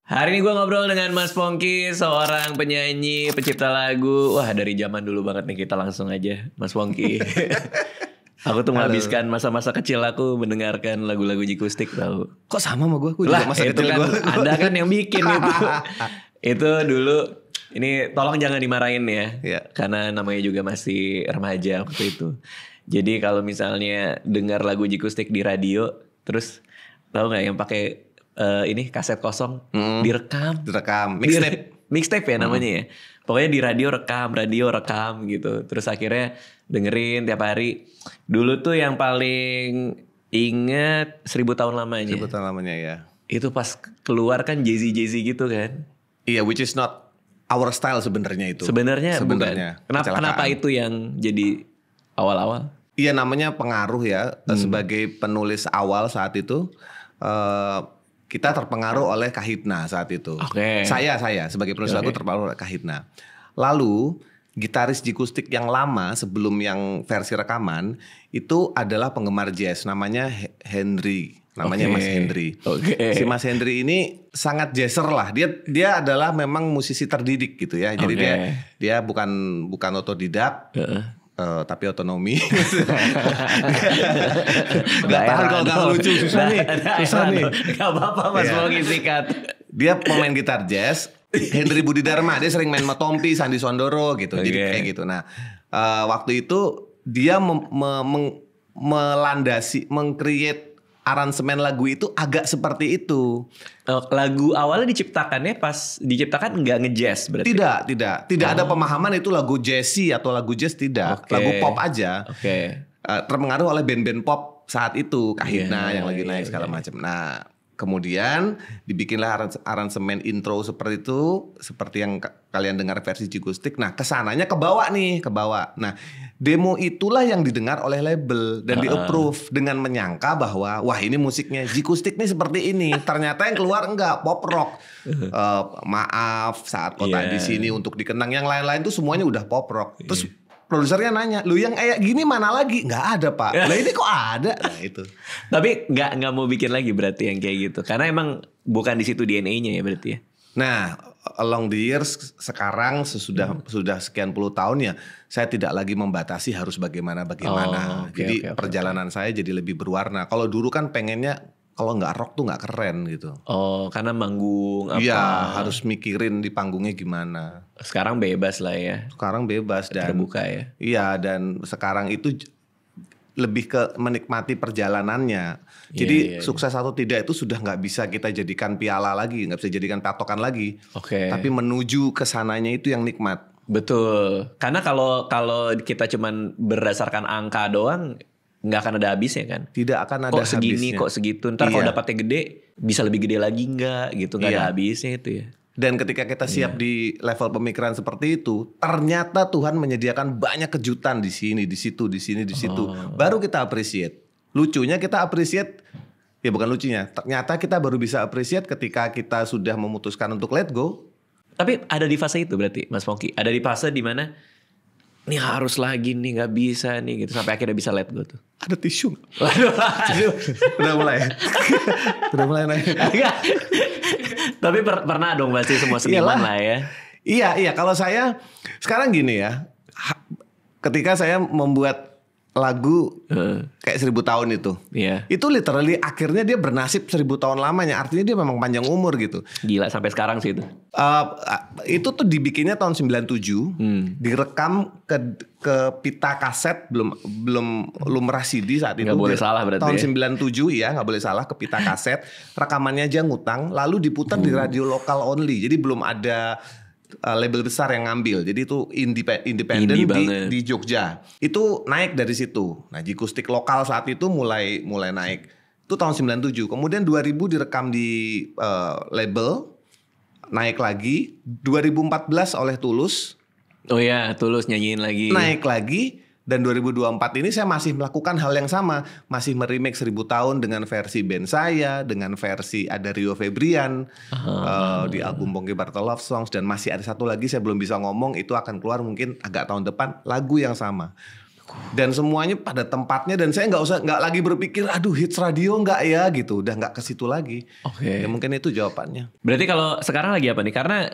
Hari ini gue ngobrol dengan Mas Pongki, seorang penyanyi, pencipta lagu. Wah, dari zaman dulu banget nih, kita langsung aja Mas Pongki. Aku tuh menghabiskan masa-masa kecil aku mendengarkan lagu-lagu Jikustik tau. Kok sama sama gue juga masa itu kecil kan gue. Anda kan yang bikin itu. Itu dulu, ini tolong jangan dimarahin ya. Iya. Karena namanya juga masih remaja waktu itu. Jadi kalau misalnya dengar lagu Jikustik di radio, terus tahu nggak yang pakai ini kaset kosong direkam mixtape ya namanya ya. Pokoknya di radio rekam gitu. Terus akhirnya dengerin tiap hari. Dulu tuh yang paling inget 1000 tahun lamanya. 1000 tahun lamanya ya. Itu pas keluar kan Jay-Z gitu kan. Iya, which is not our style sebenarnya itu. Sebenarnya bukan. Kenapa itu yang jadi awal-awal? Iya, namanya pengaruh ya. Sebagai penulis awal saat itu kita terpengaruh oleh Kahitna saat itu. Oke. Saya sebagai penulis lagu terpengaruh oleh Kahitna. Lalu gitaris Jikustik yang lama sebelum yang versi rekaman itu adalah penggemar jazz, namanya Henry. Namanya Mas Henry. Si Mas Henry ini sangat jazzer lah. Dia adalah memang musisi terdidik gitu ya. Jadi dia bukan otodidak. Tapi otonomi. Gak tahan kalau gak lucu. Susah nih. Gak apa-apa Mas Pongki sikat. Dia pemain gitar jazz. Henry Budi Dharma. Dia sering main sama Tompi, Sandi Sondoro gitu. Jadi kayak gitu. Nah waktu itu dia melandasi, meng-create aransemen lagu itu agak seperti itu. Lagu awalnya diciptakan nggak nge-jazz berarti? Tidak ada pemahaman itu lagu jazzy atau lagu jazz, tidak. Lagu pop aja. Terpengaruh oleh band-band pop saat itu, Kahitna yang lagi naik segala macam. Nah, kemudian dibikinlah aransemen intro seperti itu, seperti yang kalian dengar versi Jikustik. Nah, kesananya ke bawah. Nah, demo itulah yang didengar oleh label dan di-approve dengan menyangka bahwa wah ini musiknya Jikustik nih seperti ini. Ternyata yang keluar enggak, pop rock. Maaf, Saat Kota di Sini, Untuk Dikenang, yang lain-lain tuh semuanya udah pop rock. Terus produsernya nanya, lu yang kayak gini mana lagi? Nggak ada pak. Lah ini kok ada? Nah itu. Tapi nggak mau bikin lagi berarti yang kayak gitu. Karena emang bukan di situ DNA-nya ya berarti ya. Nah, along the years sekarang sudah sekian puluh tahun ya, saya tidak lagi membatasi harus bagaimana. Jadi perjalanan saya jadi lebih berwarna. Kalau dulu kan pengennya kalau nggak rock tuh nggak keren gitu. Oh, karena manggung apa? Iya, harus mikirin di panggungnya gimana. Sekarang bebas lah ya. Sekarang bebas dan terbuka ya. Iya, dan sekarang itu lebih ke menikmati perjalanannya. Jadi sukses atau tidak itu sudah nggak bisa kita jadikan piala lagi, nggak bisa jadikan patokan lagi. Tapi menuju ke sananya itu yang nikmat. Betul. Karena kalau kita cuman berdasarkan angka doang, nggak akan ada habisnya kan. Tidak akan ada kok segini, habisnya. Kok segitu. Ntar kalau dapatnya gede, bisa lebih gede lagi nggak gitu. Nggak ada habisnya itu ya. Dan ketika kita siap di level pemikiran seperti itu, ternyata Tuhan menyediakan banyak kejutan di sini, di situ. Baru kita appreciate. Lucunya kita appreciate, ya bukan lucunya. Ternyata kita baru bisa appreciate ketika kita sudah memutuskan untuk let go. Tapi ada di fase itu berarti Mas Pongki. Ada di fase dimana nih harus lagi nih, nggak bisa nih gitu, sampai akhirnya bisa let go tuh. Ada tisu. Waduh. Udah mulai naik. Tapi pernah dong pasti semua seniman lah ya. Iya. Kalau saya sekarang gini ya, ketika saya membuat lagu kayak 1000 tahun itu, itu literally akhirnya dia bernasib 1000 tahun lamanya. Artinya dia memang panjang umur gitu. Gila sampai sekarang sih itu. Itu tuh dibikinnya tahun 97, direkam ke pita kaset, belum lumrah CD saat itu. Nggak boleh salah berarti. Tahun 97 ya, nggak boleh salah, ke pita kaset. Rekamannya aja ngutang, lalu diputar di radio lokal only. Jadi belum ada label besar yang ngambil. Jadi itu independen di Jogja. Itu naik dari situ. Nah, Jikustik lokal saat itu mulai naik. Itu tahun 97. Kemudian 2000 direkam di label, naik lagi. 2014 oleh Tulus. Oh ya, Tulus nyanyiin lagi. Naik lagi. Dan 2024 ini saya masih melakukan hal yang sama. Masih meremake 1000 tahun dengan versi band saya, dengan versi ada Rio Febrian di album Pongki Bartol Love Songs. Dan masih ada satu lagi saya belum bisa ngomong, itu akan keluar mungkin agak tahun depan, lagu yang sama. Dan semuanya pada tempatnya dan saya nggak lagi berpikir aduh hits radio nggak ya gitu, udah nggak ke situ lagi. Ya mungkin itu jawabannya. Berarti kalau sekarang lagi apa nih? Karena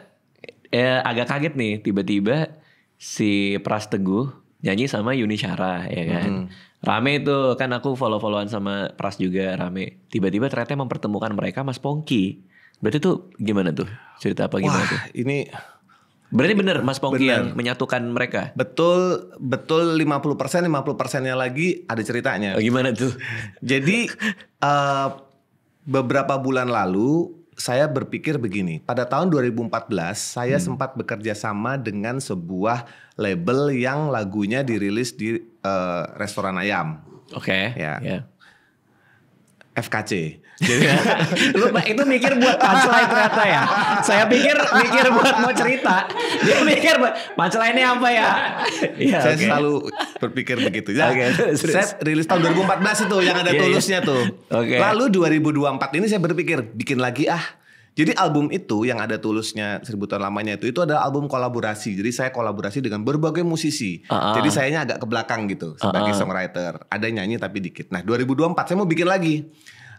agak kaget nih tiba-tiba si Pras Teguh nyanyi sama Yuni Syara ya kan. Rame itu kan aku follow-followan sama Pras juga rame. Tiba-tiba ternyata mempertemukan mereka Mas Pongki. Berarti tuh gimana tuh? Cerita apa gimana tuh? Ini berarti bener Mas Pongki yang menyatukan mereka? Betul 50%-nya lagi ada ceritanya. Gimana tuh? Jadi beberapa bulan lalu saya berpikir begini. Pada tahun 2014 saya sempat bekerja sama dengan sebuah label yang lagunya dirilis di restoran ayam. Oke. Ya. FKC. Jadi lu itu mikir buat punchline ternyata ya. Saya mikir buat mau cerita. Dia mikir punchline-nya apa ya? Saya selalu berpikir begitu. Ya. Saya rilis tahun 2014 itu yang ada tulusnya tuh. Lalu 2024 ini saya berpikir bikin lagi Jadi album itu yang ada tulusnya 1000 tahun lamanya itu adalah album kolaborasi. Jadi saya kolaborasi dengan berbagai musisi. Jadi sayanya agak ke belakang gitu sebagai songwriter. Ada nyanyi tapi dikit. Nah 2024 saya mau bikin lagi.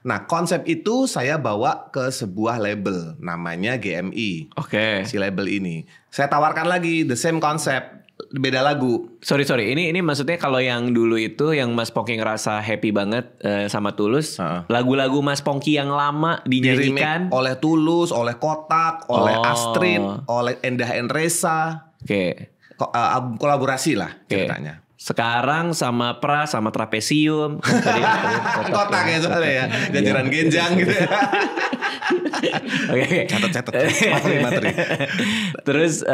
Nah konsep itu saya bawa ke sebuah label namanya GMI. Si label ini. Saya tawarkan lagi the same concept. Beda lagu. Sorry. Ini maksudnya kalau yang dulu itu yang Mas Pongki ngerasa happy banget sama Tulus, lagu-lagu Mas Pongki yang lama dinyanyikan oleh Tulus, oleh Kotak, oleh Astrid, oleh Endah Enresa. Kolaborasi lah ceritanya. Sekarang sama Pras sama Trapesium. Kotak ya soalnya ya. Jajaran Genjang gitu ya. Catat materi. Terus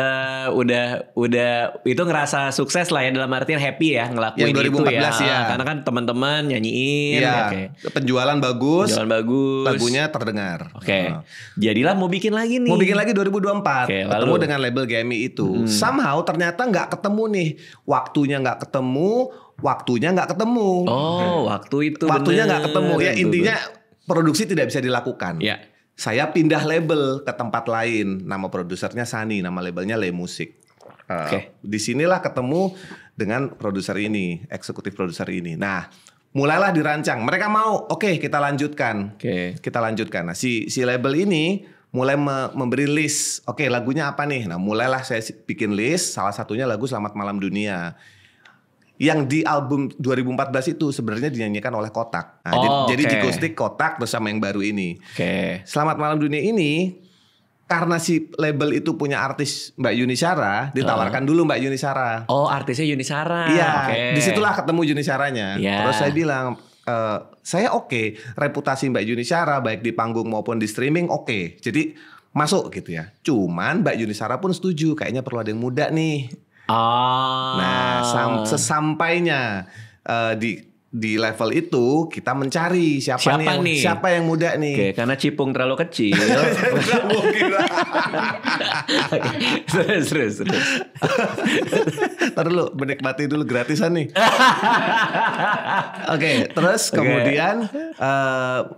udah itu ngerasa sukses lah ya, dalam artian happy ya ngelakuin yang 2014 itu ya. Karena kan teman-teman nyanyiin. Penjualan bagus. Lagunya terdengar. Jadilah mau bikin lagi nih. Mau bikin lagi 2024. Ketemu dengan label GMI itu. Somehow ternyata nggak ketemu nih. Waktunya nggak ketemu. Waktunya nggak ketemu. Ya intinya produksi tidak bisa dilakukan. Saya pindah label ke tempat lain. Nama produsernya Sani, nama labelnya Le Music. Disinilah ketemu dengan produser ini, eksekutif produser ini. Nah, mulailah dirancang. Mereka mau, kita lanjutkan. Kita lanjutkan. Nah, si label ini mulai memberi list. Lagunya apa nih? Nah, mulailah saya bikin list. Salah satunya lagu Selamat Malam Dunia. Yang di album 2014 itu sebenarnya dinyanyikan oleh Kotak. Nah, jadi Jikustik, Kotak bersama yang baru ini. Selamat Malam Dunia ini karena si label itu punya artis Mbak Yuni Syara, ditawarkan dulu Mbak Yuni Syara. Artisnya Yuni Syara. Iya, disitulah ketemu Yuni Syaranya. Terus saya bilang, saya reputasi Mbak Yuni Syara baik di panggung maupun di streaming jadi masuk gitu ya. Cuman Mbak Yuni Syara pun setuju, kayaknya perlu ada yang muda nih. Nah, sesampainya di level itu kita mencari siapa yang muda nih. Karena Cipung terlalu kecil. Terus. Ntar dulu menikmati dulu gratisan nih. Terus kemudian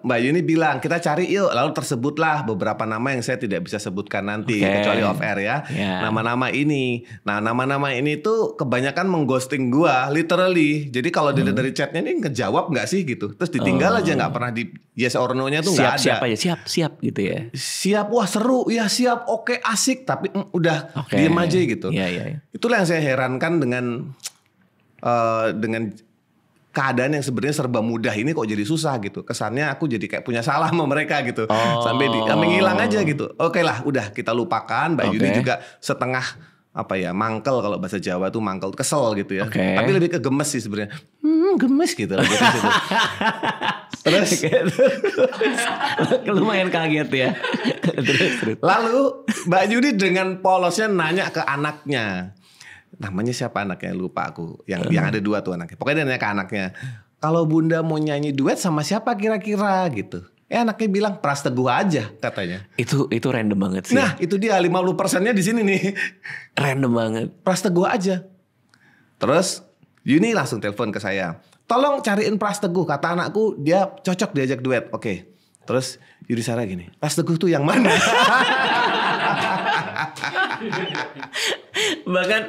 Mbak Yuni bilang kita cari yuk. Lalu tersebutlah beberapa nama yang saya tidak bisa sebutkan nanti kecuali off air ya. Nama-nama ini. Nah nama-nama ini tuh kebanyakan mengghosting gua literally. Jadi kalau dilihat dari chatnya ini ngejawab nggak sih gitu. Terus ditinggal aja, nggak pernah di yes or no-nya tuh nggak ada. Siap aja, siap gitu ya. Siap, wah seru, ya siap, asik. Tapi udah diem aja gitu. Itulah yang saya herankan dengan keadaan yang sebenarnya serba mudah ini kok jadi susah gitu. Kesannya aku jadi kayak punya salah sama mereka gitu. Sampai menghilang aja gitu. Lah, udah kita lupakan. Mbak Yuni juga setengah mangkel, kalau bahasa Jawa tuh mangkel, kesel gitu ya. Tapi lebih ke gemes sih sebenarnya. Gemes gitu lah gitu. Terus lumayan kaget ya. Terus. Lalu Mbak Yuni dengan polosnya nanya ke anaknya. Namanya siapa anaknya? Lupa aku. Yang ada 2 tuh anaknya. Pokoknya dia nanya ke anaknya. Kalau Bunda mau nyanyi duet sama siapa kira-kira gitu. Anaknya bilang Pras Teguh aja katanya. Itu random banget sih. Nah itu dia 50%-nya di sini nih. Random banget. Pras Teguh aja. Terus Yuni langsung telepon ke saya. Tolong cariin Pras Teguh. Kata anakku dia cocok diajak duet. Terus Yuni Syara gini. Pras Teguh tuh yang mana?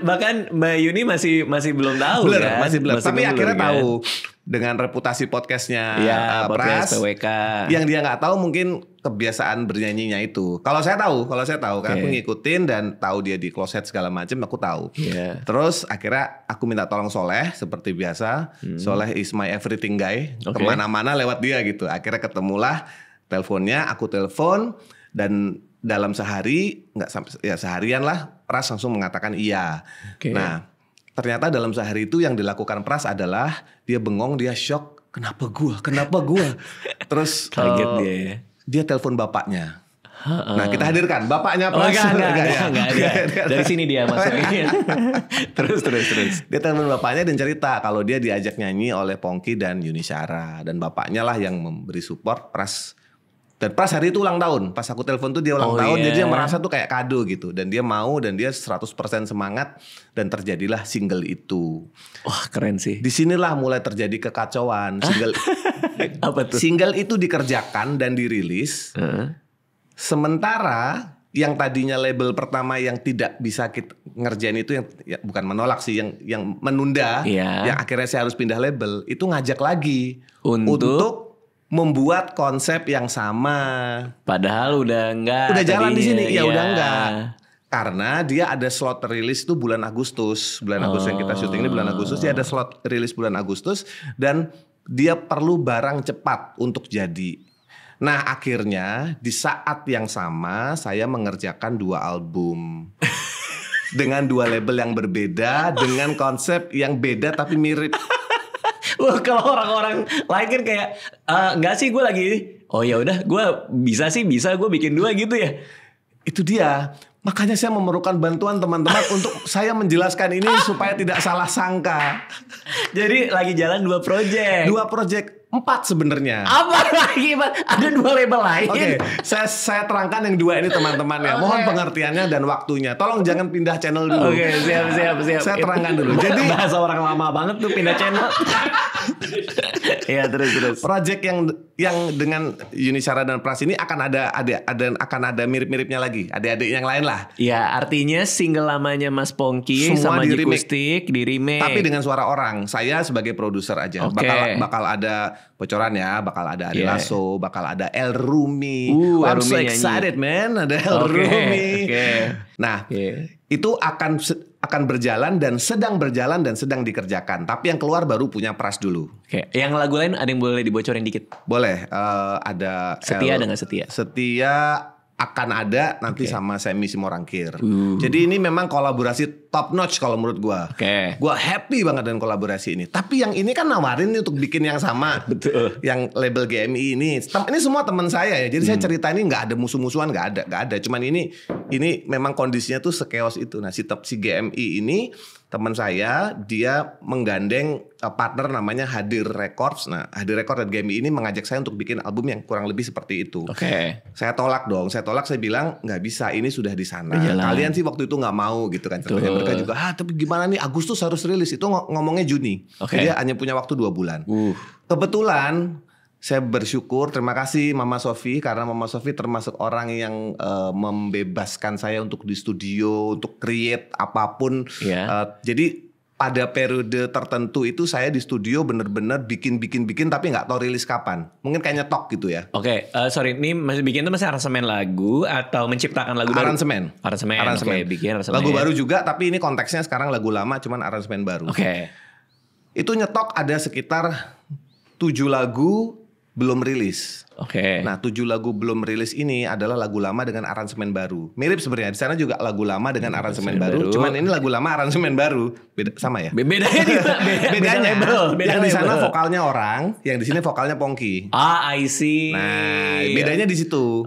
bahkan Mbak Yuni masih belum tahu kan? Masih belum. Tapi akhirnya kan? tahu dengan reputasi podcastnya podcast Pras, PWK. Yang dia nggak tahu mungkin kebiasaan bernyanyinya itu. Kalau saya tahu, karena aku ngikutin dan tahu dia di closet segala macam, aku tahu. Terus akhirnya aku minta tolong Soleh seperti biasa. Soleh is my everything guy. Kemana-mana lewat dia gitu. Akhirnya ketemulah teleponnya, aku telepon dan dalam sehari nggak sampai ya seharian lah, Pras langsung mengatakan iya. Nah, ternyata dalam sehari itu yang dilakukan Pras adalah dia bengong, dia shock. Kenapa gua? Terus kaget dia ya. Dia telepon bapaknya. Nah, kita hadirkan bapaknya Pras. Enggak ada. Dari sini dia masuknya. terus. Dia telepon bapaknya dan cerita kalau dia diajak nyanyi oleh Pongki dan Yuni Syara, dan bapaknya lah yang memberi support Pras. Dan Pras hari itu ulang tahun. Pas aku telepon tuh dia ulang tahun. Jadi dia merasa tuh kayak kado gitu. Dan dia mau dan dia 100% semangat. Dan terjadilah single itu. Wah, keren sih. Disinilah mulai terjadi kekacauan. Apa tuh? Single itu dikerjakan dan dirilis. Sementara yang tadinya label pertama yang tidak bisa kita ngerjain itu, yang ya, bukan menolak sih, yang menunda. Yang akhirnya saya harus pindah label. Itu ngajak lagi. Untuk membuat konsep yang sama. Padahal udah enggak. Udah jalan di sini, ya udah enggak. Karena dia ada slot rilis itu bulan Agustus. Bulan Agustus yang kita syuting ini bulan Agustus. Dia ada slot rilis bulan Agustus. Dan dia perlu barang cepat untuk jadi. Nah, akhirnya di saat yang sama saya mengerjakan 2 album. Dengan 2 label yang berbeda. Dengan konsep yang beda tapi mirip. Wah, kalau orang-orang lain kan kayak enggak sih, gue lagi oh ya udah gue bisa gue bikin 2 gitu ya. Itu dia. Makanya saya memerlukan bantuan teman-teman untuk saya menjelaskan ini supaya tidak salah sangka. Jadi lagi jalan 2 project. 2 project, 4 sebenarnya. Apa lagi? Ada 2 label lain. Oke, saya terangkan yang 2 ini teman-teman ya. Mohon pengertiannya dan waktunya. Tolong jangan pindah channel dulu. Oke, siap. Saya terangkan dulu. Jadi bahasa orang lama banget tuh pindah channel. Iya, terus. Project yang dengan Yuni Syara dan Pras ini akan ada mirip-miripnya lagi. Adik-adik yang lain lah. Ya, artinya single lamanya Mas Pongki sama Jikustik di remake. Tapi dengan suara orang. Saya sebagai produser aja. Bakal ada bocoran ya. Bakal ada Ari Lasso, bakal ada El Rumi. I'm so excited man. Ada El Rumi. Nah, itu akan berjalan dan sedang dikerjakan. Tapi yang keluar baru punya Pras dulu. Yang lagu lain ada yang boleh dibocorin dikit? Boleh. Ada Setia dengan Setia. Setia akan ada nanti sama Semi Simorangkir. Jadi ini memang kolaborasi top notch kalau menurut gua. Gua happy banget dengan kolaborasi ini. Tapi yang ini kan nawarin nih untuk bikin yang sama. Betul. Yang label GMI ini. Ini semua teman saya ya. Jadi saya cerita ini nggak ada musuh-musuhan, nggak ada. Cuman ini memang kondisinya tuh sekeos itu. Nah si GMI ini teman saya, dia menggandeng partner namanya Hadir Records. Nah Hadir Records dan GMI ini mengajak saya untuk bikin album yang kurang lebih seperti itu. Saya tolak dong. Saya bilang nggak bisa, ini sudah di sana. Kalian sih waktu itu nggak mau gitu kan. Mereka juga tapi gimana nih, Agustus harus rilis. Itu ngomongnya Juni. Dia hanya punya waktu 2 bulan. Kebetulan saya bersyukur, terima kasih Mama Sofi, karena Mama Sofi termasuk orang yang membebaskan saya untuk di studio, untuk create apapun. Jadi pada periode tertentu itu saya di studio bener-bener bikin tapi nggak tahu rilis kapan. Mungkin kayak nyetok gitu ya. Sorry, ini masih bikin itu masih aransemen lagu atau menciptakan lagu baru? Aransemen. Bikin aransemen. Lagu baru juga, tapi ini konteksnya sekarang lagu lama, cuman aransemen baru. Itu nyetok ada sekitar 7 lagu belum rilis. Nah 7 lagu belum rilis ini adalah lagu lama dengan aransemen baru. Mirip sebenarnya, di sana juga lagu lama dengan aransemen baru. Cuman ini lagu lama aransemen baru. Beda, sama ya? Bedanya yang di sana vokalnya orang, yang di sini vokalnya Pongki. I see. Nah bedanya di situ.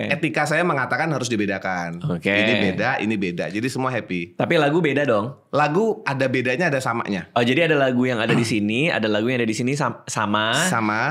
Etika saya mengatakan harus dibedakan. Ini beda. Jadi semua happy. Tapi lagu beda dong. Lagu ada bedanya, ada samanya. Jadi ada lagu yang ada di sini, ada lagu yang ada di sini sama.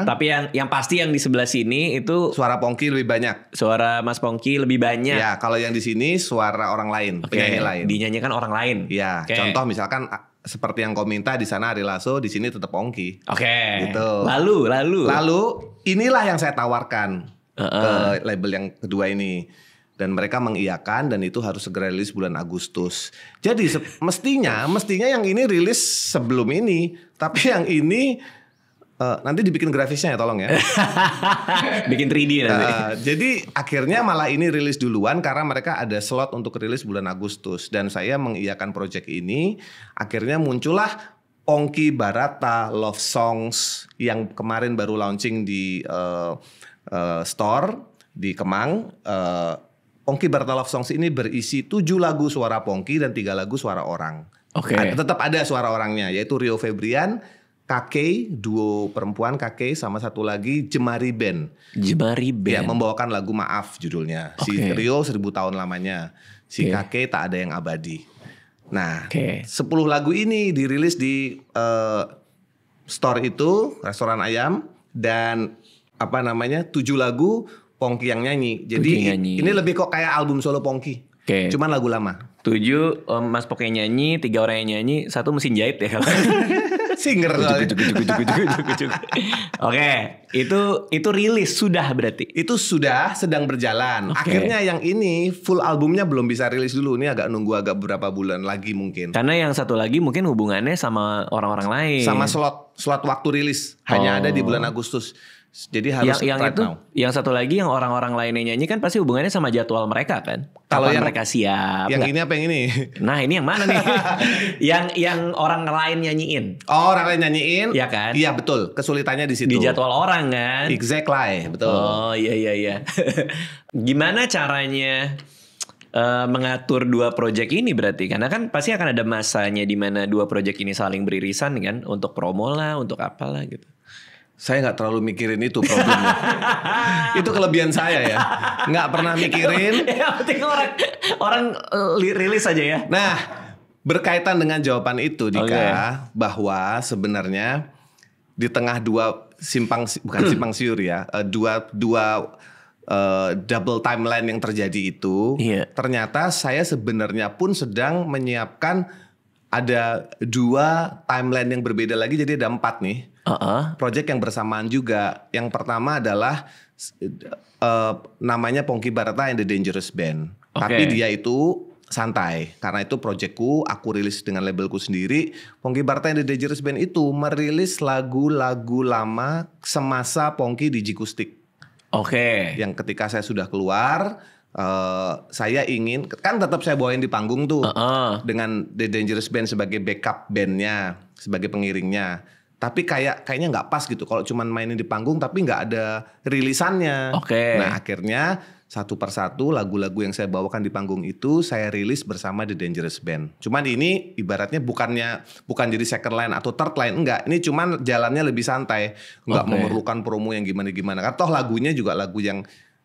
Tapi yang pasti yang di sebelah sini itu suara Pongki lebih banyak. Suara Mas Pongki lebih banyak. Ya, kalau yang di sini suara orang lain, penyanyi lain. Dinyanyikan orang lain. Ya, contoh misalkan seperti yang kau minta, di sana Ari Lasso, di sini tetap Pongki. Gitu. Lalu inilah yang saya tawarkan ke label yang kedua ini. Dan mereka mengiyakan dan itu harus segera rilis bulan Agustus. Jadi mestinya yang ini rilis sebelum ini. Tapi yang ini nanti dibikin grafisnya ya tolong ya. Bikin 3D nanti. Jadi akhirnya malah ini rilis duluan karena mereka ada slot untuk rilis bulan Agustus. Dan saya mengiyakan project ini. Akhirnya muncullah Ponky Barata Love Songs yang kemarin baru launching di store di Kemang. Ponky Barata Love Songs ini berisi 7 lagu suara Ponky dan 3 lagu suara orang. Oke. Tetap ada suara orangnya, yaitu Rio Febrian, Kakei, duo perempuan Kakei, sama satu lagi Jemari Band. Jemari Band. Ya, membawakan lagu Maaf judulnya. Si Rio 1000 tahun lamanya. Si Kakei Tak Ada Yang Abadi. Nah, 10 lagu ini dirilis di store itu, restoran ayam, dan 7 lagu Ponky yang nyanyi. Jadi ini lebih kok kayak album solo Ponky. Cuman lagu lama. 7 Mas Ponky nyanyi, 3 orang yang nyanyi, 1 mesin jahit ya kalau. Singer. Oke, itu rilis sudah berarti. Itu sudah sedang berjalan. Akhirnya yang ini full albumnya belum bisa rilis dulu. Ini agak nunggu beberapa bulan lagi mungkin. Karena yang satu lagi mungkin hubungannya sama orang-orang lain. Sama slot waktu rilis hanya ada di bulan Agustus. Jadi harus yang satu lagi yang orang-orang lainnya nyanyi kan pasti hubungannya sama jadwal mereka kan. Kalau yang mereka siap. Yang ini apa yang ini? Nah, ini yang mana nih? yang orang lain nyanyiin. Oh, orang lain nyanyiin? Iya kan? Iya, betul. Kesulitannya di situ. Di jadwal orang kan? Exactly, betul. Oh, iya. Gimana caranya mengatur 2 project ini berarti? Karena kan pasti akan ada masanya di mana 2 project ini saling beririsan kan, untuk promo lah, untuk apalah gitu. Saya nggak terlalu mikirin itu problemnya. Itu kelebihan saya ya. Nggak pernah mikirin. Yang penting orang rilis aja ya. Nah, berkaitan dengan jawaban itu Dika, bahwa sebenarnya di tengah bukan simpang siur ya, dua double timeline yang terjadi itu, ternyata saya sebenarnya pun sedang menyiapkan ada 2 timeline yang berbeda lagi, jadi ada 4 nih. Project yang bersamaan juga. Yang pertama adalah namanya Ponky Barata and the Dangerous Band. Tapi dia itu santai. Karena itu projectku, aku rilis dengan labelku sendiri. Ponky Barata and the Dangerous Band itu merilis lagu-lagu lama semasa Ponky di Jikustik. Yang ketika saya sudah keluar, saya ingin, kan tetap saya bawain di panggung tuh. Dengan The Dangerous Band sebagai backup bandnya, sebagai pengiringnya. Tapi kayaknya nggak pas gitu kalau cuman mainin di panggung tapi nggak ada rilisannya. Nah, akhirnya satu persatu lagu-lagu yang saya bawakan di panggung itu saya rilis bersama The Dangerous Band. Cuman ini ibaratnya bukan jadi second line atau third line, enggak. Ini cuman jalannya lebih santai, nggak memerlukan promo yang gimana-gimana. Karena toh lagunya juga lagu yang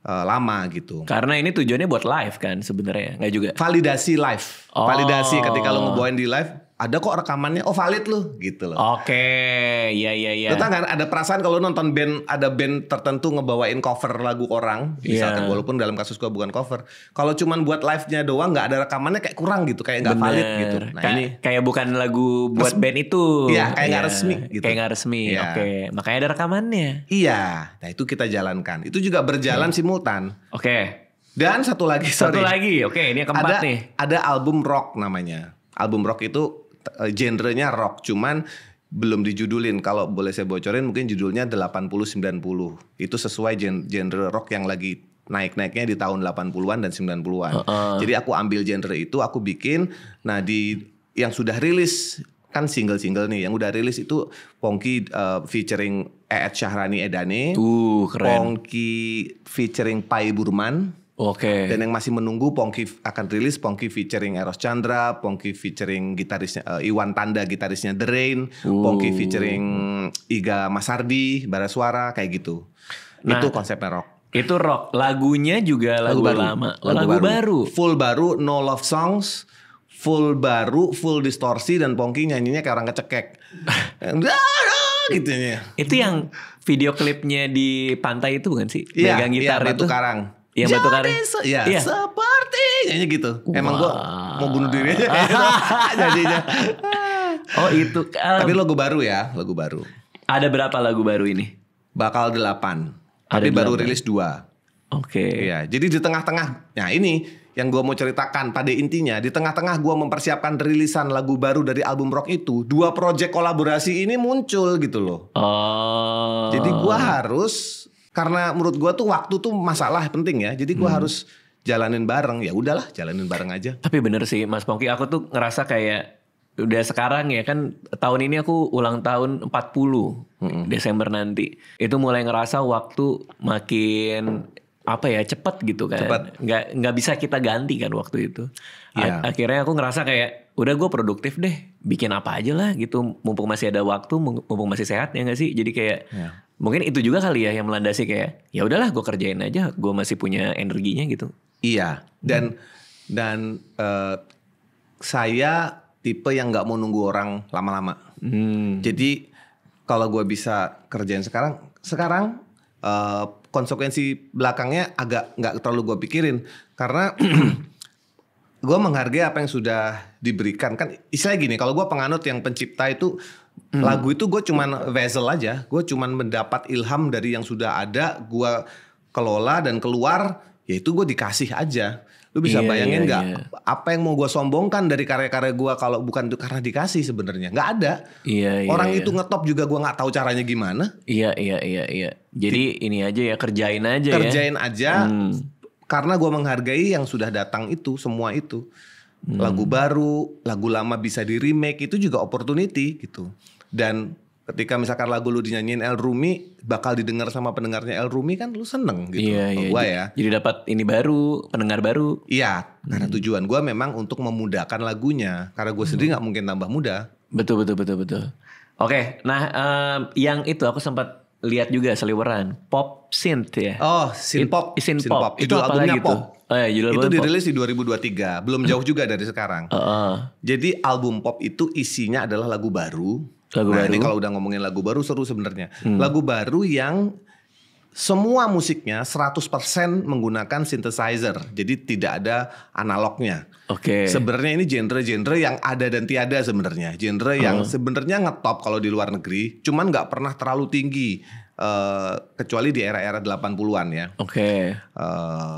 lama gitu. Karena ini tujuannya buat live kan sebenarnya, nggak juga? Validasi live. Validasi ketika lo ngebawain di live, ada kok rekamannya, valid lu gitu loh. Iya. Lu tau gak ada perasaan kalau nonton band, ada band tertentu ngebawain cover lagu orang, misalkan walaupun dalam kasus gua bukan cover. Kalau cuman buat live-nya doang nggak ada rekamannya kayak kurang gitu, kayak nggak valid gitu. Nah ini kayak bukan lagu buat band itu. Iya, kayak nggak resmi gitu. Kayak nggak resmi. Makanya ada rekamannya. Iya, nah itu kita jalankan. Itu juga berjalan simultan. Dan satu lagi, ini yang keempat nih. Ada album rock namanya. Album rock itu genrenya rock, cuman belum dijudulin. Kalau boleh saya bocorin mungkin judulnya 80-90. Itu sesuai genre rock yang lagi naik-naiknya di tahun 80-an dan 90-an. Jadi aku ambil genre itu, aku bikin. Nah yang sudah rilis kan single-single nih. Yang udah rilis itu Ponky featuring Eet Syahrani Edane. Keren. Ponky featuring Pai Burman. Dan yang masih menunggu Ponky akan rilis Ponky featuring Eros Chandra, Ponky featuring gitarisnya Iwan Tanda, gitarisnya The Rain, Ponky featuring Iga Masardi, bara suara kayak gitu. Itu konsepnya rock. Itu rock. Lagunya juga lagu lama. Lagu baru. Full baru, no love songs. Full baru, full distorsi, dan Ponky nyanyinya kayak orang kecekek. Gitu ya. Itu yang video klipnya di pantai itu bukan sih? Iya, megang gitar Batu itu. Karang. Yang Batu Karang. Iya. Seperti kayaknya gitu. Emang gue mau bunuh diri aja jadinya. Itu. Tapi lagu baru ya, lagu baru. Ada berapa lagu baru ini? Bakal 8. Tapi baru rilis 2. Iya, jadi di tengah-tengah, nah ini yang gue mau ceritakan pada intinya, di tengah-tengah gue mempersiapkan rilisan lagu baru dari album rock itu, 2 project kolaborasi ini muncul gitu loh. Jadi gue harus, karena menurut gue tuh waktu tuh masalah penting ya, jadi gue harus jalanin bareng. Ya udahlah, jalanin bareng aja. Tapi bener sih Mas Pongki, aku tuh ngerasa kayak udah sekarang ya kan, tahun ini aku ulang tahun 40 Desember nanti. Itu mulai ngerasa waktu makin cepat gitu kan. Nggak bisa kita ganti kan waktu itu. Akhirnya aku ngerasa kayak udah gue produktif deh, bikin apa aja lah gitu, mumpung masih ada waktu, mumpung masih sehat, ya nggak sih. Jadi kayak mungkin itu juga kali ya yang melandasi kayak ya udahlah gue kerjain aja, gue masih punya energinya gitu. Iya, dan saya tipe yang nggak mau nunggu orang lama-lama. Jadi kalau gue bisa kerjain sekarang konsekuensi belakangnya agak nggak terlalu gue pikirin, karena gue menghargai apa yang sudah diberikan. Kan istilahnya gini, kalau gue penganut yang pencipta itu, lagu itu gue cuman vessel aja, gue cuman mendapat ilham dari yang sudah ada, gue kelola dan keluar, yaitu gue dikasih aja. Lu bisa bayangin nggak apa yang mau gue sombongkan dari karya-karya gue kalau bukan karena dikasih sebenarnya? Nggak ada. Orang itu ngetop juga gue nggak tahu caranya gimana. Iya. Jadi ini aja ya, kerjain aja. Kerjain aja. Karena gue menghargai yang sudah datang itu, semua itu. Lagu baru, lagu lama bisa di remake, itu juga opportunity gitu. Dan ketika misalkan lagu lu dinyanyiin El Rumi, bakal didengar sama pendengarnya El Rumi, kan lu seneng gitu. Gua ya. Jadi dapat ini baru, pendengar baru. Iya, karena tujuan gua memang untuk memudahkan lagunya. Karena gue sendiri nggak mungkin tambah mudah. Betul. Oke, nah yang itu aku sempat lihat juga seliweran pop synth ya. Oh, synth pop. Itu albumnya gitu? pop. Itu dirilis di 2023, belum jauh juga dari sekarang. Jadi album pop itu isinya adalah lagu baru. Ini kalau udah ngomongin lagu baru seru sebenarnya. Lagu baru yang semua musiknya 100% menggunakan synthesizer. Jadi tidak ada analognya. Sebenarnya ini genre-genre yang ada dan tiada sebenarnya. Genre yang sebenarnya ngetop kalau di luar negeri, cuman nggak pernah terlalu tinggi. Kecuali di era-era 80-an ya.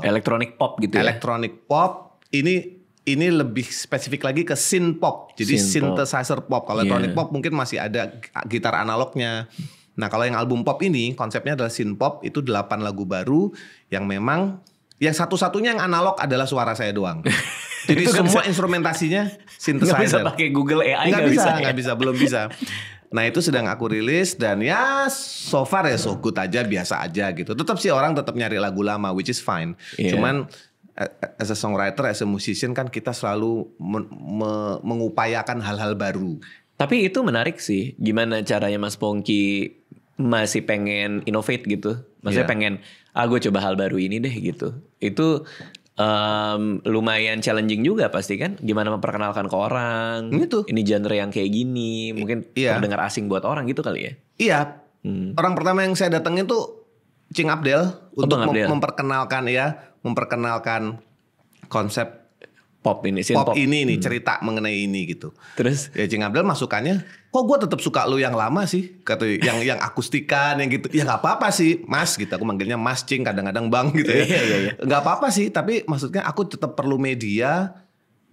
Electronic pop gitu ya. Electronic pop ini lebih spesifik lagi ke synth pop. Jadi synthesizer pop. Kalau electronic pop mungkin masih ada gitar analognya. Nah, kalau yang album pop ini konsepnya adalah synth pop, itu 8 lagu baru yang memang yang satu-satunya yang analog adalah suara saya doang. Jadi semua instrumentasinya synthesizer. Nggak bisa pakai Google AI. Nggak bisa, belum bisa. Nah, itu sedang aku rilis dan ya so far ya so good aja, biasa aja gitu. Tetap sih orang tetap nyari lagu lama, which is fine. Cuman as a songwriter, as a musician kan kita selalu mengupayakan hal-hal baru. Tapi itu menarik sih, gimana caranya Mas Pongki masih pengen innovate gitu. Maksudnya pengen, gue coba hal baru ini deh gitu. Itu lumayan challenging juga pasti kan. Gimana memperkenalkan ke orang, ini genre yang kayak gini, mungkin terdengar asing buat orang gitu kali ya. Iya, orang pertama yang saya datengin tuh Cing Abdel untuk memperkenalkan konsep pop ini, pop ini nih, cerita mengenai ini gitu. Terus ya Cing Abdel masukannya, kok gue tetap suka lu yang lama sih, kata yang akustikan yang gitu. Ya nggak apa-apa sih Mas gitu, aku manggilnya Mas Cing, kadang-kadang Bang gitu ya. Nggak apa-apa sih, tapi maksudnya aku tetap perlu media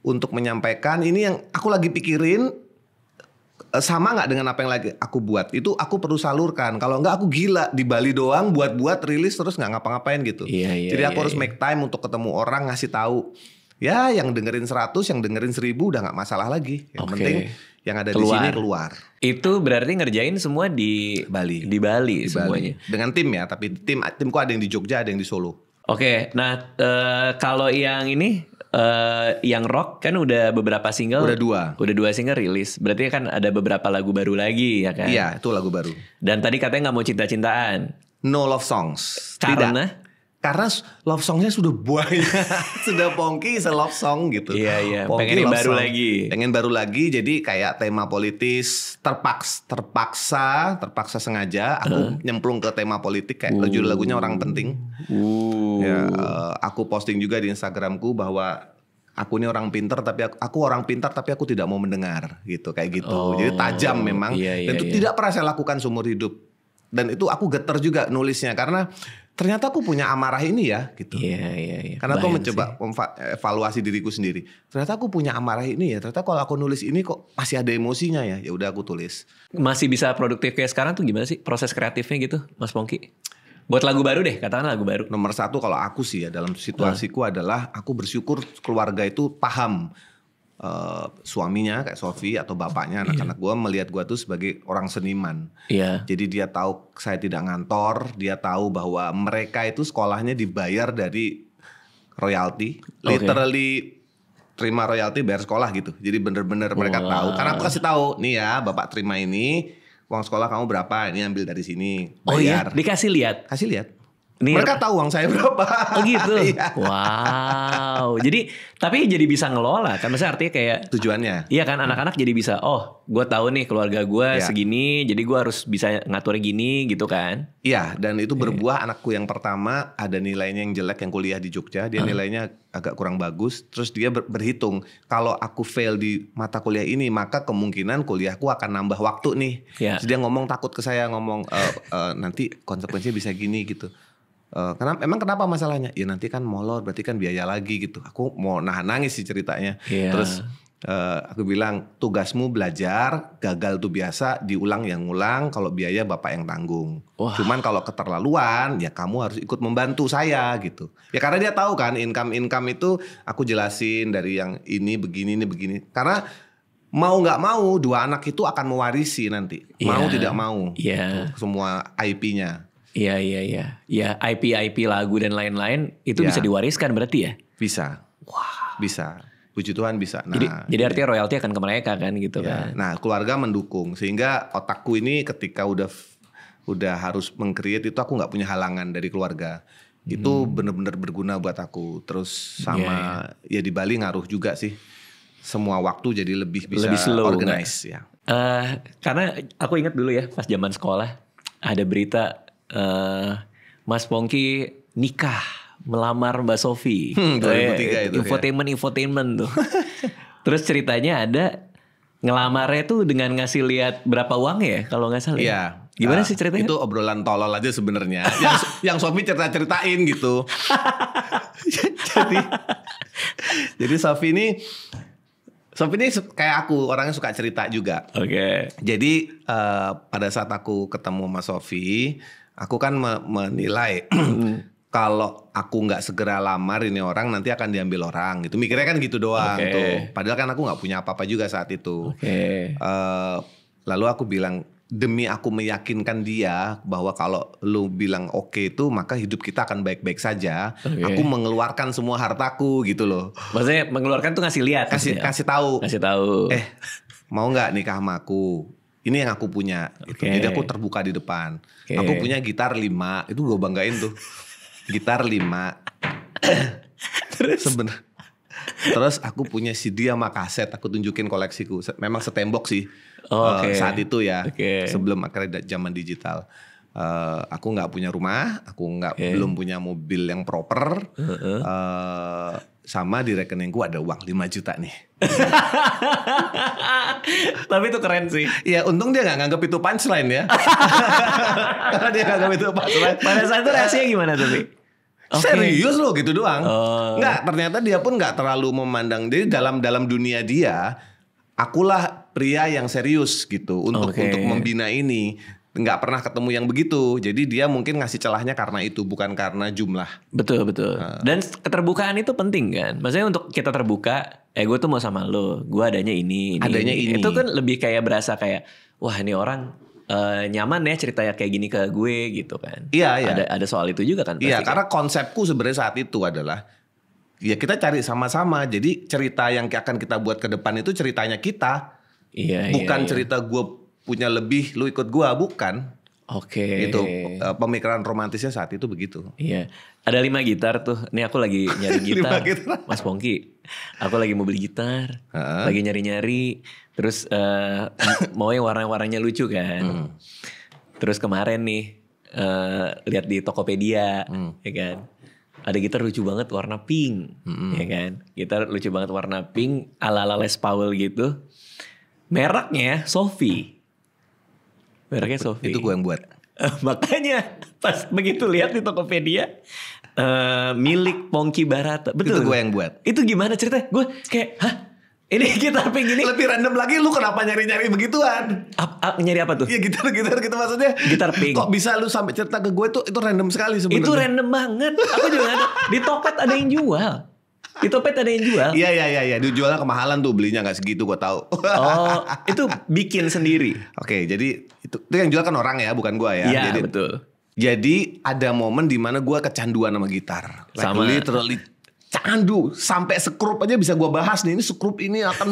untuk menyampaikan ini yang aku lagi pikirin. Sama nggak dengan apa yang lagi aku buat, itu aku perlu salurkan. Kalau nggak aku gila di Bali doang buat rilis terus nggak ngapa-ngapain gitu. Jadi aku harus make time untuk ketemu orang, ngasih tahu. Ya yang dengerin 100, yang dengerin 1000 udah nggak masalah lagi. Yang penting yang ada di sini keluar. Itu berarti ngerjain semua di Bali. Di Bali semuanya. Dengan tim ya, tapi timku ada yang di Jogja, ada yang di Solo. Nah kalau yang ini yang rock kan udah beberapa single. Udah 2 single rilis. Berarti kan ada beberapa lagu baru lagi ya kan? Iya, itu lagu baru. Dan tadi katanya nggak mau cinta-cintaan. No love songs. Karena love songnya sudah banyak. Sudah Pongki love song gitu. Iya. Pengen baru lagi. Pengen baru lagi. Jadi kayak tema politis. Terpaksa sengaja aku nyemplung ke tema politik. Kayak judul lagunya Orang Penting. Ya, aku posting juga di Instagramku bahwa aku ini orang pintar, tapi aku orang pintar tapi aku tidak mau mendengar gitu, kayak gitu. Jadi tajam memang. Dan itu tidak pernah saya lakukan seumur hidup. Dan itu aku getar juga nulisnya karena ternyata aku punya amarah ini ya gitu. Iya. Karena aku mencoba evaluasi diriku sendiri. Ternyata aku punya amarah ini ya. Ternyata kalau aku nulis ini kok masih ada emosinya ya. Ya udah aku tulis. Masih bisa produktif kayak sekarang tuh gimana sih proses kreatifnya gitu, Mas Pongki? Buat lagu baru deh, katakan lagu baru. Nomor satu kalau aku sih ya dalam situasiku adalah aku bersyukur keluarga itu paham. Suaminya kayak Sofi atau bapaknya anak-anak gue melihat gue tuh sebagai orang seniman. Jadi dia tahu saya tidak ngantor, dia tahu bahwa mereka itu sekolahnya dibayar dari royalti, literally terima royalti bayar sekolah gitu. Jadi bener-bener mereka tahu. Karena aku kasih tahu, nih ya bapak terima ini, uang sekolah kamu berapa? Ini ambil dari sini, bayar. Oh iya, dikasih lihat. Kasih lihat. Mereka tahu uang saya berapa. Oh gitu. Wow. Jadi tapi jadi bisa ngelola kan, maksudnya artinya kayak tujuannya. Iya kan, anak-anak jadi bisa, oh gue tahu nih keluarga gue segini, jadi gue harus bisa ngatur gini gitu kan. Iya, dan itu berbuah. Anakku yang pertama ada nilainya yang jelek, yang kuliah di Jogja, dia nilainya agak kurang bagus. Terus dia berhitung, kalau aku fail di mata kuliah ini, maka kemungkinan kuliahku akan nambah waktu nih. Terus dia ngomong takut ke saya, ngomong nanti konsekuensinya bisa gini gitu. Kenapa masalahnya? Ya nanti kan molor, berarti kan biaya lagi gitu. Aku mau nahan nangis sih ceritanya. Terus aku bilang, tugasmu belajar, gagal tuh biasa, diulang yang ngulang, kalau biaya bapak yang tanggung. Cuman kalau keterlaluan, ya kamu harus ikut membantu saya gitu. Ya karena dia tahu kan income itu aku jelasin dari yang ini begini. Karena mau nggak mau dua anak itu akan mewarisi nanti. Mau tidak mau. Semua IP-nya. Iya. Ya IP lagu dan lain-lain itu bisa diwariskan berarti ya? Bisa. Wah. Bisa. Puji Tuhan bisa. Nah, jadi artinya royalti akan ke mereka kan gitu kan. Nah, keluarga mendukung sehingga otakku ini ketika udah harus meng-create itu aku nggak punya halangan dari keluarga. Itu benar-benar berguna buat aku. Terus sama ya di Bali ngaruh juga sih. Semua waktu jadi lebih slow, organize ya. Karena aku ingat dulu ya pas zaman sekolah ada berita Mas Pongki nikah, melamar Mbak Sofi. 2003 itu infotainment tuh. Terus ceritanya ada ngelamarnya tuh dengan ngasih lihat berapa uang ya kalau nggak salah. Iya. Gimana sih ceritanya? Itu obrolan tolol aja sebenarnya. yang Sofi ceritain gitu. jadi Sofi ini kayak aku, orangnya suka cerita juga. Jadi pada saat aku ketemu Mas Sofi, aku kan menilai kalau aku nggak segera lamar ini orang nanti akan diambil orang gitu. Mikirnya kan gitu doang tuh. Padahal kan aku nggak punya apa-apa juga saat itu. Lalu aku bilang, demi aku meyakinkan dia bahwa kalau lu bilang oke itu maka hidup kita akan baik-baik saja. Aku mengeluarkan semua hartaku gitu loh. Maksudnya mengeluarkan tuh ngasih lihat, kasih tahu. Mau nggak nikah sama aku? Ini yang aku punya. Gitu. Jadi aku terbuka di depan. Aku punya gitar 5, itu gue banggain tuh. Gitar 5. Terus aku punya CD sama kaset, aku tunjukin koleksiku. Memang setembok sih saat itu ya, sebelum akhirnya zaman digital. Aku nggak punya rumah, aku belum punya mobil yang proper. Sama di rekeningku ada uang 5 juta nih. Tapi itu keren sih. Ya untung dia gak nganggep itu punchline ya. Karena dia gak nganggep itu punchline. Pada saat itu reaksinya gimana tuh? Serius loh gitu doang. Nggak, ternyata dia pun gak terlalu memandang. Jadi dalam dunia dia, akulah pria yang serius gitu. Untuk membina ini. Nggak pernah ketemu yang begitu. Jadi dia mungkin ngasih celahnya karena itu, bukan karena jumlah. Betul. Dan keterbukaan itu penting kan. Maksudnya untuk kita terbuka, gue tuh mau sama lo, gue adanya ini. Itu kan lebih kayak berasa kayak, wah ini orang nyaman ya ceritanya kayak gini ke gue gitu kan. Iya. Ada soal itu juga kan. Iya, karena konsepku sebenarnya saat itu adalah, ya kita cari sama-sama. Jadi cerita yang akan kita buat ke depan itu ceritanya kita. Bukan cerita gue punya lebih, lu ikut gua, bukan. Itu pemikiran romantisnya saat itu begitu. Iya. Ada 5 gitar tuh. Ini aku lagi nyari gitar. Mas Pongki, aku lagi mau beli gitar. Lagi nyari-nyari. Terus mau yang warna-warnanya lucu kan. Terus kemarin nih lihat di Tokopedia, ya kan. Ada gitar lucu banget warna pink, ya kan. Gitar lucu banget warna pink ala-ala Les Paul gitu. Mereknya Sofi. Mereknya Sofi. Itu gue yang buat. Makanya pas begitu lihat di Tokopedia milik Pongki Barata. Betul. Itu gue yang buat. Itu gimana ceritanya? Gue kayak, hah? Ini gitar pink ini lebih random lagi, lu kenapa nyari-nyari begituan? Nyari apa tuh? Iya gitar gitu maksudnya. Gitar pink. Kok bisa lu sampai cerita ke gue itu random sekali sebenarnya. Itu random banget. Aku juga ada. Di Tokped ada yang jual. Di Tokped ada yang jual. Iya. Dijualnya kemahalan tuh, belinya nggak segitu gue tahu. Oh, itu bikin sendiri. Oke, jadi itu yang jual kan orang ya, bukan gue ya. Iya, Jadi, betul. Jadi ada momen di mana gue kecanduan sama gitar. Sama. Literally candu, sampai sekrup aja bisa gue bahas nih. Ini sekrup ini akan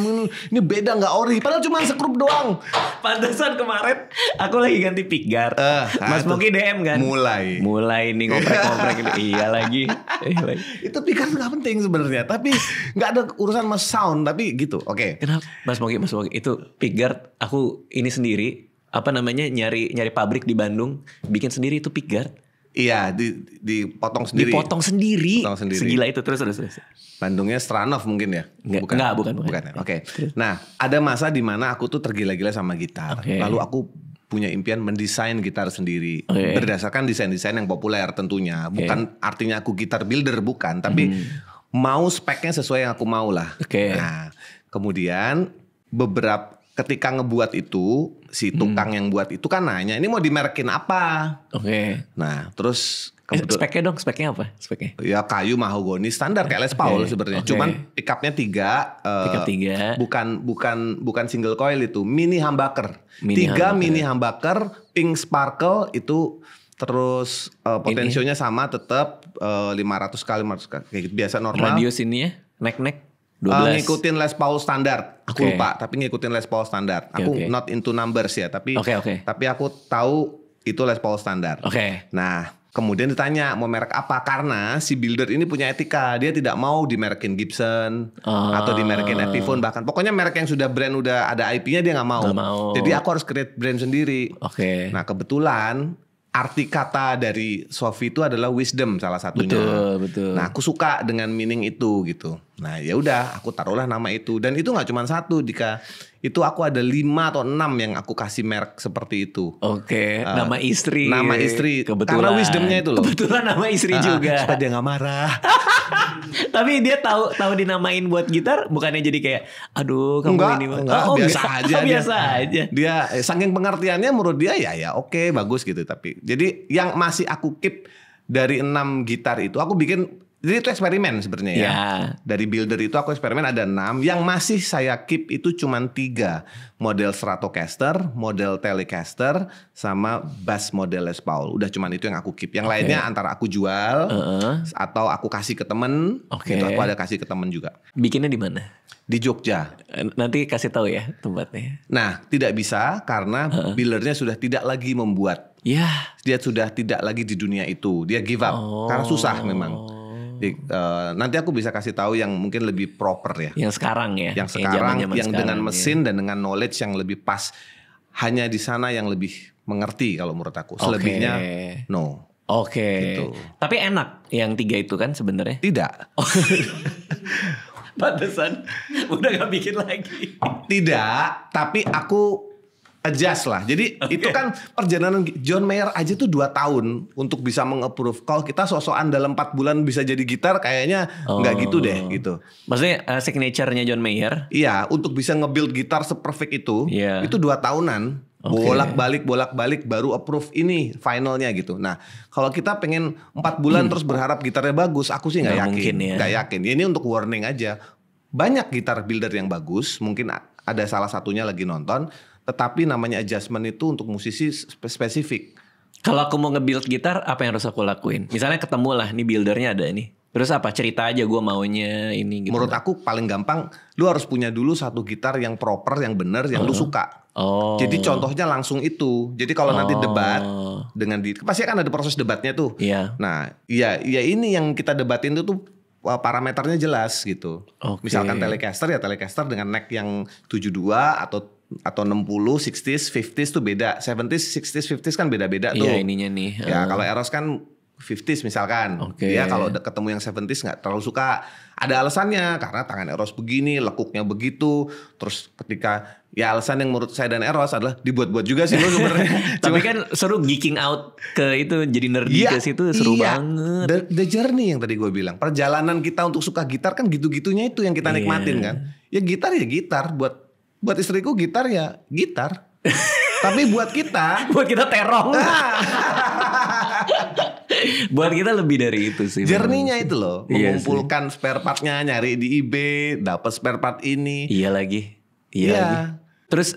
ini beda nggak ori? Padahal cuma sekrup doang. Pantesan kemarin aku lagi ganti pick guard. Mas Moki DM kan? Mulai nih ngoprek-ngoprek ini. Iya lagi. Itu pick guard nggak penting sebenarnya. Tapi nggak ada urusan mas sound. Tapi gitu. Oke. Kenapa? Mas Moki itu pick guard. Aku ini sendiri. Apa namanya nyari pabrik di Bandung. Bikin sendiri itu pick guard. Iya, dipotong sendiri. Potong sendiri. Segila itu terus. Bandungnya Stranov mungkin ya? Bukan. Ya? Oke. Nah, ada masa di mana aku tuh tergila-gila sama gitar. Okay. Lalu aku punya impian mendesain gitar sendiri. Okay. Berdasarkan desain-desain yang populer tentunya. Bukan artinya aku gitar builder, bukan. Tapi mau speknya sesuai yang aku mau lah. Okay. Nah, kemudian ketika ngebuat itu, si tukang yang buat itu kan nanya, ini mau dimerekin apa? Oke. Nah, terus speknya apa? Speknya? Ya kayu mahogoni standar kayak Les Paul sebenarnya. Cuman pickupnya 3. Bukan single coil itu, mini humbucker. 3 mini humbucker, pink sparkle itu. Terus potensionya sama tetap 500 kali kayak gitu, biasa normal. Radius ini ya, neck. 12. Ngikutin Les Paul standar. Aku lupa, tapi ngikutin Les Paul standar. Aku not into numbers ya, tapi aku tahu itu Les Paul standar. Nah, kemudian ditanya mau merek apa, karena si builder ini punya etika. Dia tidak mau dimerekin Gibson atau dimerekin Epiphone, bahkan pokoknya merek yang sudah brand udah ada IP-nya dia nggak mau. Jadi aku harus create brand sendiri. Nah, kebetulan arti kata dari Sofi itu adalah wisdom salah satunya. Betul. Nah, aku suka dengan meaning itu gitu. Nah, ya udah, aku taruhlah nama itu. Dan itu nggak cuma satu, Dika. Itu aku ada 5 atau 6 yang aku kasih merek seperti itu. Nama istri. Nama istri. Kebetulan. Karena wisdomnya itu loh. Kebetulan nama istri juga. Supaya dia nggak marah. Tapi dia tahu dinamain buat gitar, bukannya jadi kayak, aduh kamu enggak, ini. Biasa aja. Biasa aja. Dia saking pengertiannya menurut dia ya oke, bagus gitu. Tapi jadi yang masih aku keep dari 6 gitar itu aku bikin. Jadi itu eksperimen sebenarnya ya. Dari builder itu aku eksperimen ada 6. Yang masih saya keep itu cuma 3. Model Stratocaster, model Telecaster, sama bass model Les Paul. Udah cuma itu yang aku keep. Yang lainnya antara aku jual atau aku kasih ke temen. Gitu, aku ada kasih ke temen juga. Bikinnya di mana? Di Jogja. Nanti kasih tahu ya tempatnya. Nah, tidak bisa karena buildernya sudah tidak lagi membuat. Dia sudah tidak lagi di dunia itu. Dia give up karena susah memang. Nanti aku bisa kasih tahu yang mungkin lebih proper ya. Yang sekarang ya. Yang sekarang, yang dengan mesin dan dengan knowledge yang lebih pas. Hanya di sana yang lebih mengerti kalau menurut aku. Selebihnya no. Gitu. Tapi enak yang 3 itu kan sebenarnya? Tidak. Pantesan udah gak bikin lagi. Tidak, tapi aku adjust lah. Jadi itu kan perjalanan John Mayer aja tuh 2 tahun untuk bisa meng-approve. Kalau kita sok-sokan dalam 4 bulan bisa jadi gitar, kayaknya nggak gitu deh gitu. Maksudnya signature-nya John Mayer? Iya, untuk bisa nge-build gitar se-perfect itu 2 tahunan. Bolak-balik baru approve ini finalnya gitu. Nah, kalau kita pengen 4 bulan terus berharap gitarnya bagus, aku sih nggak yakin. Nggak yakin. Ini untuk warning aja. Banyak gitar builder yang bagus, mungkin ada salah satunya lagi nonton. Tetapi namanya adjustment itu untuk musisi spesifik. Kalau aku mau nge-build gitar, apa yang harus aku lakuin? Misalnya ketemu lah, nih buildernya ada nih. Terus apa? Cerita aja gue maunya ini gitu. Menurut aku paling gampang, lu harus punya dulu satu gitar yang proper, yang bener, yang lu suka. Jadi contohnya langsung itu. Jadi kalau nanti debat dengan pasti kan ada proses debatnya tuh. Nah, ya ini yang kita debatin itu tuh parameternya jelas gitu. Misalkan Telecaster ya Telecaster dengan neck yang 72 atau 60, 60s, 50s tuh beda. 70s, 60s, 50s kan beda-beda tuh. Iya ininya nih. Ya kalau Eros kan 50s misalkan. Dia kalau ketemu yang 70s nggak terlalu suka. Ada alasannya karena tangan Eros begini, lekuknya begitu. Terus ketika alasan yang menurut saya dan Eros adalah dibuat-buat juga sih lo sebenarnya. Tapi kan seru geeking out ke itu, jadi nerdy ke situ seru banget. The journey yang tadi gue bilang. Perjalanan kita untuk suka gitar kan gitu-gitunya itu yang kita nikmatin kan. Ya gitar. Buat istriku gitar ya gitar. Tapi buat kita terong. Buat kita lebih dari itu sih. Journey-nya itu loh, mengumpulkan spare part-nya, nyari di eBay, dapat spare part ini. Iya lagi. Terus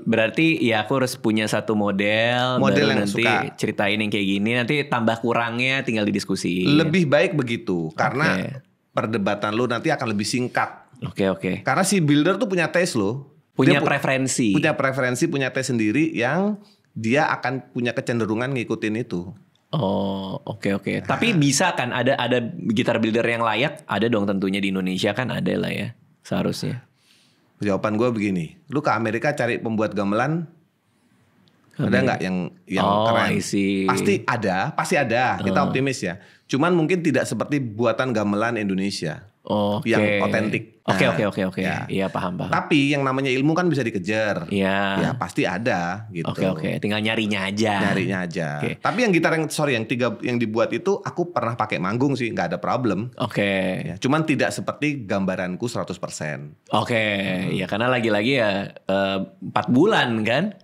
berarti ya aku harus punya satu model yang nanti suka. Ceritain yang kayak gini, nanti tambah kurangnya tinggal didiskusiin. Lebih baik begitu, karena perdebatan lu nanti akan lebih singkat. Oke. Karena si builder tuh punya taste loh. Punya preferensi, punya taste sendiri yang dia akan punya kecenderungan ngikutin itu. Oh, oke. Tapi bisa kan ada gitar builder yang layak? Ada dong tentunya di Indonesia kan ada lah ya, seharusnya. Jawaban gue begini, lu ke Amerika cari pembuat gamelan, ada nggak yang keren? Pasti ada. Kita optimis ya. Cuman mungkin tidak seperti buatan gamelan Indonesia. Yang otentik. Oke. Iya paham. Tapi yang namanya ilmu kan bisa dikejar. Iya. Ya pasti ada gitu. Oke. Tinggal nyarinya aja. Okay. Tapi yang gitar yang dibuat itu aku pernah pakai manggung sih, nggak ada problem. Oke. Ya, cuman tidak seperti gambaranku 100%. Oke. Ya karena lagi-lagi ya 4 bulan kan.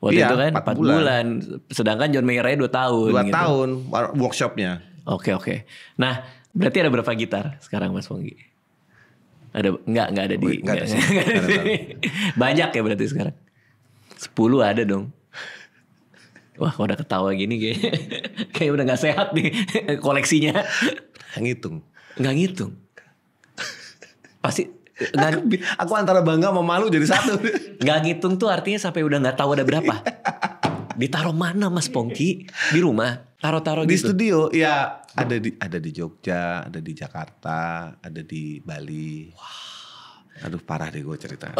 Waktu itu kan 4 bulan. Sedangkan John Mayer-nya 2 tahun. 2 tahun workshopnya. Oke. Nah, berarti ada berapa gitar sekarang Mas Pongki? Ada nggak ada di banyak ya berarti sekarang. 10 ada dong. Wah, kalau udah ketawa gini kayak udah nggak sehat nih koleksinya. Nggak ngitung. Pasti aku antara bangga sama malu jadi satu. Nggak ngitung tuh artinya sampai udah nggak tahu ada berapa. Ditaruh mana Mas Pongki? Di rumah? Taruh-taruh di gitu? Di studio ya ada di Jogja, ada di Jakarta, ada di Bali. Wah. Aduh parah deh gue cerita.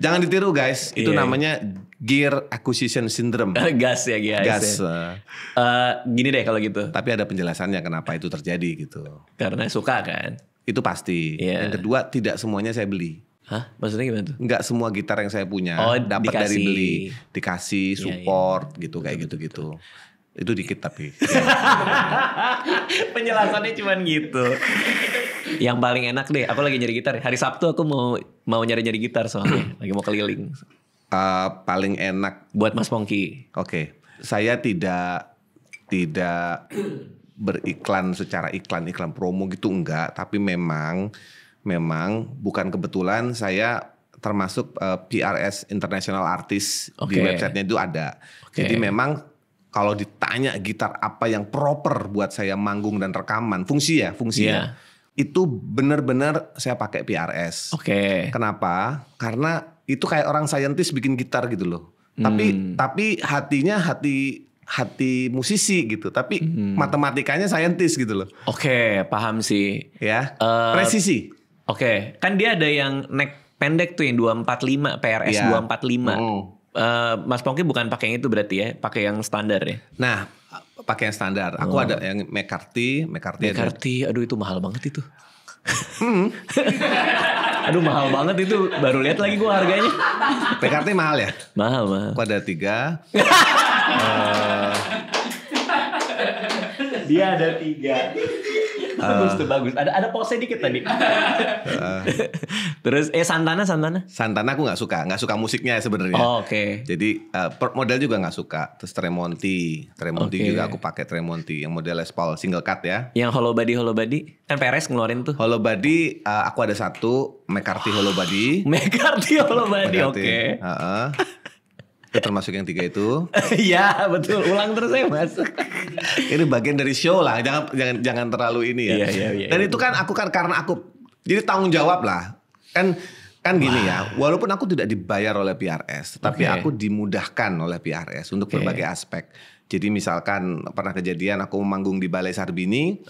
Jangan ditiru guys, itu namanya gear acquisition syndrome. Gas. Gini deh kalau gitu. Tapi ada penjelasannya kenapa itu terjadi gitu. Karena suka kan? Itu pasti. Yang kedua tidak semuanya saya beli. Hah? Maksudnya gimana tuh? Enggak semua gitar yang saya punya dapat dari beli, dikasih support gitu kayak gitu-gitu. Itu dikit tapi. Penjelasannya cuman gitu. Yang paling enak deh, aku lagi nyari gitar. Hari Sabtu aku mau nyari gitar soalnya, lagi mau keliling. Paling enak buat Mas Pongki. Oke. Saya tidak beriklan secara iklan promo gitu enggak, tapi memang bukan kebetulan saya termasuk PRS International Artist di websitenya itu ada. Jadi memang kalau ditanya gitar apa yang proper buat saya manggung dan rekaman, fungsi ya. Itu benar-benar saya pakai PRS. Kenapa? Karena itu kayak orang saintis bikin gitar gitu loh. Tapi hatinya hati musisi gitu, tapi matematikanya saintis gitu loh. Paham sih. Ya, presisi. Kan dia ada yang neck pendek tuh yang 245 PRS 245. Mas Pongki bukan pakai yang itu berarti ya, pakai yang standar ya? Nah, pakai yang standar. Aku ada yang McCarthy. Aduh itu mahal banget itu. Aduh mahal banget itu, baru lihat lagi gue harganya. McCarthy mahal ya? Mahal. Aku ada 3. Dia ada 3. Bagus. Ada pose dikit tadi. Terus Santana aku nggak suka musiknya sebenarnya. Jadi model juga nggak suka. Terus Tremonti juga aku pakai Tremonti yang model Les Paul single cut ya. Yang Hollow Body kan PRS ngeluarin tuh. Hollow Body aku ada 1 McCarthy Hollow Body. Oke. Itu termasuk yang 3 itu. Iya betul, ulang terus ya Mas. Ini bagian dari show lah, jangan terlalu ini ya. Iya. Dan itu kan karena aku jadi tanggung jawab lah. Kan gini ya, walaupun aku tidak dibayar oleh PRS, tapi aku dimudahkan oleh PRS untuk berbagai aspek. Jadi misalkan pernah kejadian aku manggung di Balai Sarbini,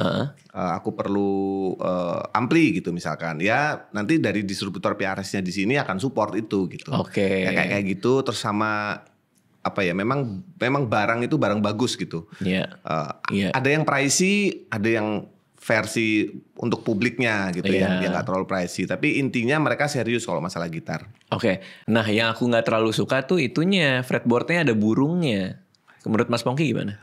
aku perlu ampli gitu misalkan. Ya nanti dari distributor PRS-nya di sini akan support itu gitu. Ya, kayak gitu. Terus sama apa ya, memang barang itu barang bagus gitu. Ada yang pricey, ada yang versi untuk publiknya gitu yang nggak terlalu pricey. Tapi intinya mereka serius kalau masalah gitar. Nah yang aku nggak terlalu suka tuh itunya, fretboardnya ada burungnya. Menurut Mas Pongki gimana?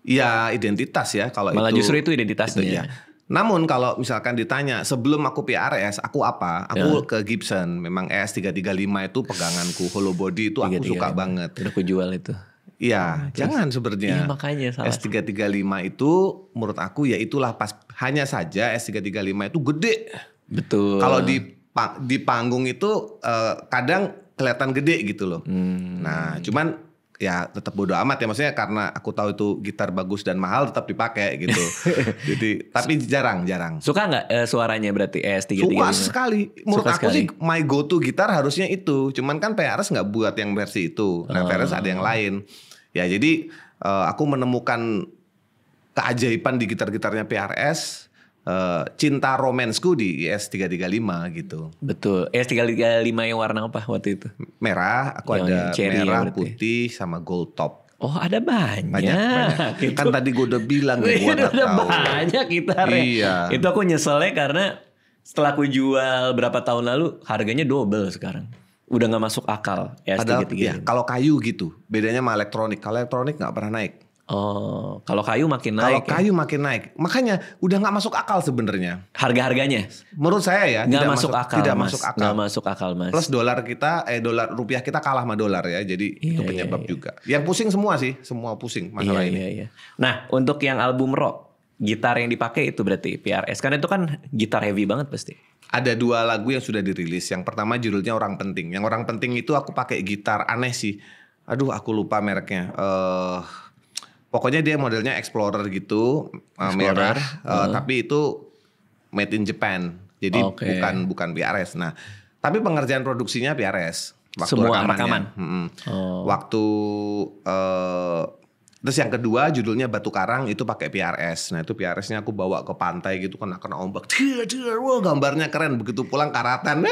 Ya identitas ya kalau malah justru itu identitasnya. Itu, ya. Namun kalau misalkan ditanya sebelum aku PRS aku apa? Aku ke Gibson. Memang ES335 itu peganganku, hollow body itu aku suka banget. Udah aku jual itu. Iya, jangan sebenarnya. Iya makanya salah. S335 itu menurut aku ya itulah pas, hanya saja S335 itu gede. Betul. Kalau di panggung itu kadang kelihatan gede gitu loh. Nah, cuman ya tetap bodo amat ya, maksudnya karena aku tahu itu gitar bagus dan mahal tetap dipakai gitu. Jadi tapi jarang. Suka nggak suaranya berarti ES335? Suka sekali. Menurut aku sih my go to gitar harusnya itu. Cuman kan PRS nggak buat yang versi itu. Nah PRS ada yang lain. Ya jadi aku menemukan keajaiban di gitar-gitarnya PRS, cinta romansku di ES335 gitu. Betul. ES335 yang warna apa waktu itu? Merah, aku ada merah, putih, sama gold top. Oh ada banyak. Gitu. Kan tadi gue udah bilang gue gak tahu. Banyak gitar ya. Itu aku nyeselnya karena setelah aku jual berapa tahun lalu harganya double sekarang. Udah gak masuk akal. Padahal ya, kalau kayu gitu, bedanya sama elektronik. Kalau elektronik gak pernah naik. Oh, kalau kayu makin naik. Kalau kayu makin naik, makanya udah nggak masuk akal sebenarnya. Harga-harganya, menurut saya ya, nggak masuk akal. Tidak mas. masuk akal. Nggak masuk akal, Mas. Plus dolar rupiah kita kalah sama dolar ya, jadi itu penyebab juga. Yang pusing semua sih, semua pusing masalah ini. Iya. Nah, untuk yang album rock, gitar yang dipakai itu berarti PRS, kan itu kan gitar heavy banget pasti. Ada 2 lagu yang sudah dirilis. Yang pertama judulnya Orang Penting. Yang Orang Penting itu aku pakai gitar aneh sih. Aduh, aku lupa mereknya. Pokoknya dia modelnya Explorer gitu, merah, tapi itu made in Japan. Jadi bukan PRS. Nah, tapi pengerjaan produksinya PRS. Waktu semua rekaman. Waktu terus yang kedua judulnya Batu Karang itu pakai PRS. Nah itu PRS-nya aku bawa ke pantai gitu kena ombak. Wah gambarnya keren. Begitu pulang karatan.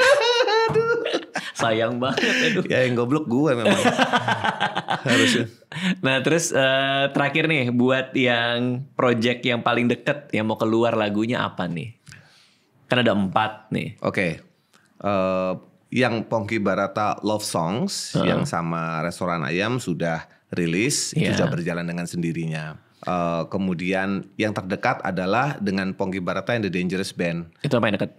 Sayang banget. Ya yang goblok gue memang. Harusnya. Nah terus terakhir nih buat yang project yang paling deket yang mau keluar lagunya apa nih? Kan ada 4 nih. Oke. Yang Pongki Barata Love Songs yang sama Restoran Ayam sudah rilis, itu sudah berjalan dengan sendirinya. Kemudian yang terdekat adalah dengan Pongki Barata and the Dangerous Band. Itu apa yang dekat?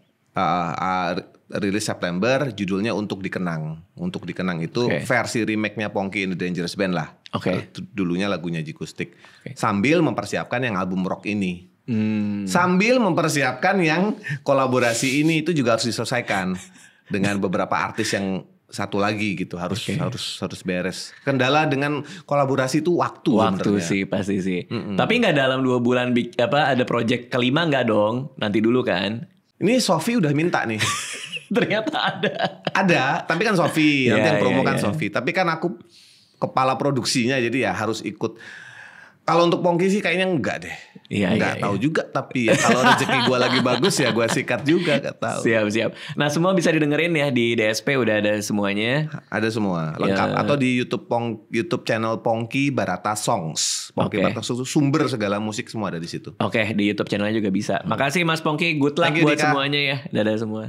Rilis September, judulnya Untuk Dikenang. Untuk Dikenang itu versi remake-nya Pongki and the Dangerous Band lah. Dulunya lagunya Jikustik. Sambil mempersiapkan yang album rock ini. Sambil mempersiapkan yang kolaborasi ini itu juga harus diselesaikan dengan beberapa artis yang satu lagi gitu, harus beres. Kendala dengan kolaborasi itu waktu sih pasti sih. Tapi nggak dalam 2 bulan ada project kelima nggak dong? Nanti dulu kan. Ini Sofi udah minta nih. Ternyata ada, tapi kan Sofi nanti yang promo kan Sofi. Tapi kan aku kepala produksinya jadi ya harus ikut. Kalau untuk Pongki sih kayaknya enggak deh. Enggak tahu juga, tapi ya kalau rezeki gue lagi bagus ya gue sikat juga, gak tahu. Siap. Nah semua bisa didengerin ya di DSP, udah ada semuanya. Ada semua lengkap. Atau di YouTube channel Pongki Barata Songs. Pongki Barata Songs, sumber segala musik semua ada di situ. Di YouTube channelnya juga bisa. Makasih Mas Pongki, good luck buat semuanya ya. Dadah semua.